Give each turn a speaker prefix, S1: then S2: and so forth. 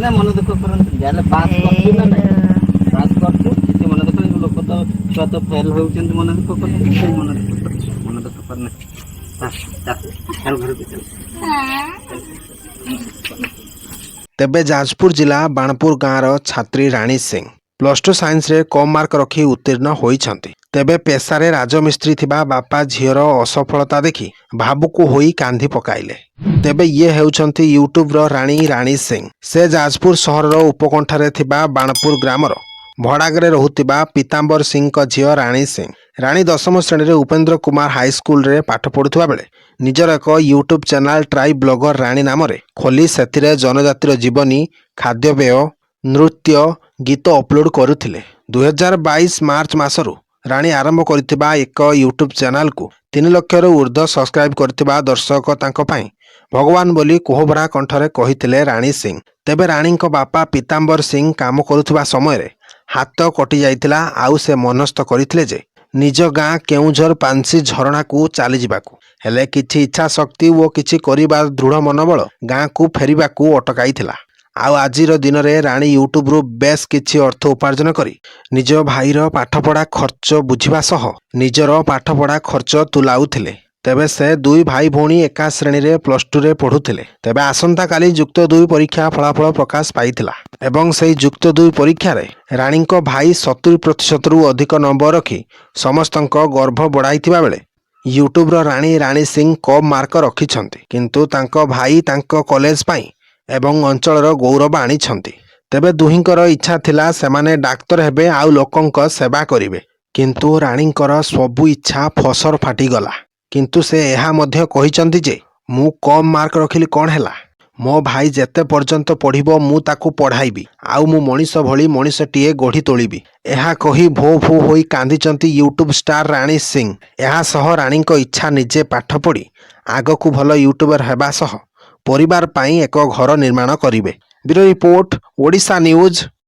S1: ना मन दुख करते जाले पास करछु ना नहीं पास करछु किसी मन दुख नहीं लोग तो छुआ तो फेल होउछन मन दुख करते मन दुख करना चल घर पे चल
S2: तेबे जाजपुर जिला बाणपुर गाँवर छात्री राणी सिंह +2 साइंस रे कम मार्क रखी उत्तीर्ण होइछंती। तेबे पेशारे राजमिस्त्री थिबा बापा झीर असफलता देखि भावुक होई कांधी पकाइले। तेबे ये हेउछंती यूट्यूब रो राणी सिंह। से जाजपुर सहर रो उपकंठारे थिबा बाणपुर ग्रामर भड़ागरे रहुतिबा पीतांबर सिंह को झील राणी सिंह। राणी 10म श्रेणी रे उपेंद्र कुमार हाई स्कूल रे पाठ पढ़ुवा बेले निजर एक यूट्यूब चैनल ट्राई ब्लॉगर राणी नाम खोली से जनजातिर जीवनी खाद्यपेय नृत्य गीत अपलोड करुथिले। 2022 मार्च मासरू राणी आरंभ करथिबा एक यूट्यूब चैनल को 3 लाख ऊर्ध्व सब्सक्राइब करथिबा दर्शक तांको पाई भगवान बोली कोहभरा कंठरे कहिथिले राणी सिंह। तेबे राणी को बापा पीतांबर सिंह काम करुथिबा समय रे हाथ कटि जाइतिला आउ से मनस्थ करथिले जे निज गाँ केउझर पांसी झरणा को चली जावाकू हेले किछि इच्छा शक्ति वो किछि करिबा दृढ़ मनोबल गाँ को फेरिबा को अटकाइथिला। आउ आजिर दिन रे राणी यूट्यूब रु बेस किछि अर्थ उपार्जन करी निज भाईर पाठपढ़ा खर्च बुझिबा सह निजर पाठपढ़ा खर्च तुलाउथिले। तेबे से 2 भाई भौणी एका श्रेणी रे +2 रे पढ़ुथिले। तेबे आसंता काली युक्त 2 परीक्षा फलाफल प्रकाश पाइथिला एवं सेही युक्त 2 परीक्षा रे राणी को भाई 70% रु अधिक नंबर रखी समस्तंक गर्भ बढ़ाइथिबा बेले यूट्यूब रो राणी सिंह कम मार्क रखिछंती किंतु तांको भाई तांको कॉलेज पाई एवं अंचलर गौरव आनिछंती। तेबे दुहिंकर इच्छा थिला सेमाने डाक्तर हेबे आउ लोकंक सेवा करिवे किंतु राणींकर सबु इच्छा फसर फाटिगला। किंतु से एहा मध्य कहिचंती जे मु कम मार्क रखिली कोन हैला मो भाई जेते पर्यंत पढ़िबो मु ताकू पढ़ाइबी आउ मु मनीष भली मनीषटीए गढ़ी तोलिबी। एहा कही भो भो होई कांदिचंती यूट्यूब स्टार राणी सिंह। एहा सह राणींक इच्छा निजे पाठ पढ़ी आगकू भल यूट्यूबर हेबा सह परिवार पाई एक घर निर्माण करिवे। Bureau report Odisha news.